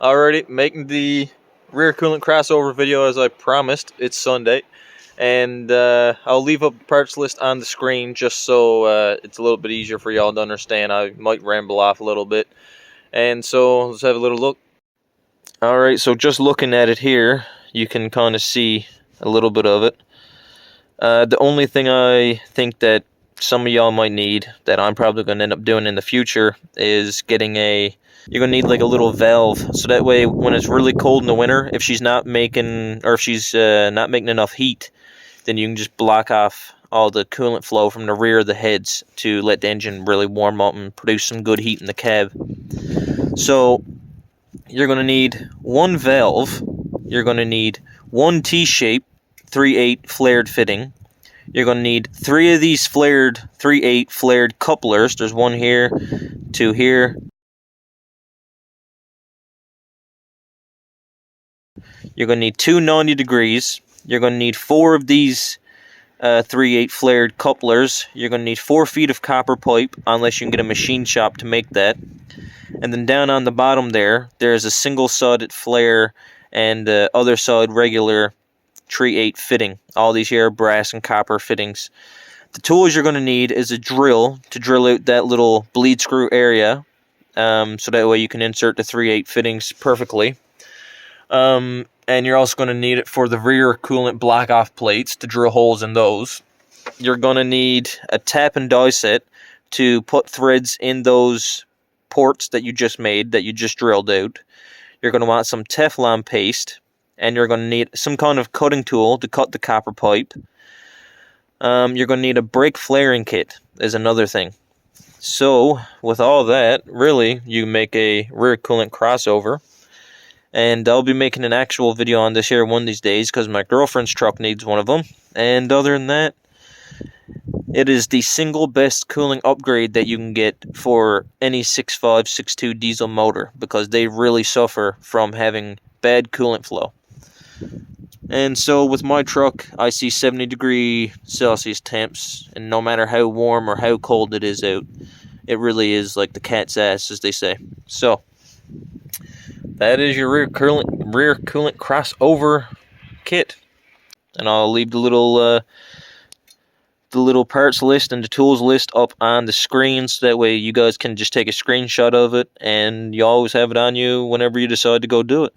Alrighty, making the rear coolant crossover video as I promised. It's Sunday, and I'll leave a parts list on the screen just so it's a little bit easier for y'all to understand. I might ramble off a little bit, and so let's have a little look. Alright, so just looking at it here, you can kind of see a little bit of it. The only thing I think that some of y'all might need, that I'm probably going to end up doing in the future, is getting you're going to need like a little valve, so that way when it's really cold in the winter, if she's not making, or if she's not making enough heat, then you can just block off all the coolant flow from the rear of the heads to let the engine really warm up and produce some good heat in the cab. So you're going to need one valve, you're going to need one T-shape 3/8 flared fitting. You're going to need 3 of these flared 3/8 flared couplers. There's one here, 2 here. You're going to need 2 90 degrees. You're going to need 4 of these 3/8 flared couplers. You're going to need 4 feet of copper pipe, unless you can get a machine shop to make that. And then down on the bottom there's a single-sided flare and other side regular 3/8 fitting. All these here are brass and copper fittings. The tools you're going to need is a drill to drill out that little bleed screw area, so that way you can insert the 3/8 fittings perfectly. And you're also going to need it for the rear coolant block-off plates to drill holes in those. You're going to need a tap and die set to put threads in those ports that you just made, that you just drilled out. You're going to want some Teflon paste, and you're going to need some kind of cutting tool to cut the copper pipe. You're going to need a brake flaring kit is another thing. So, with all that, really, you make a rear coolant crossover. And I'll be making an actual video on this here one of these days, because my girlfriend's truck needs one of them. And other than that, it is the single best cooling upgrade that you can get for any 6.5, 6.2 diesel motor, because they really suffer from having bad coolant flow. And so with my truck, I see 70 Celsius temps, and no matter how warm or how cold it is out, it really is like the cat's ass, as they say. So that is your rear coolant crossover kit, and I'll leave the little parts list and the tools list up on the screen, so that way you guys can just take a screenshot of it, and you always have it on you whenever you decide to go do it.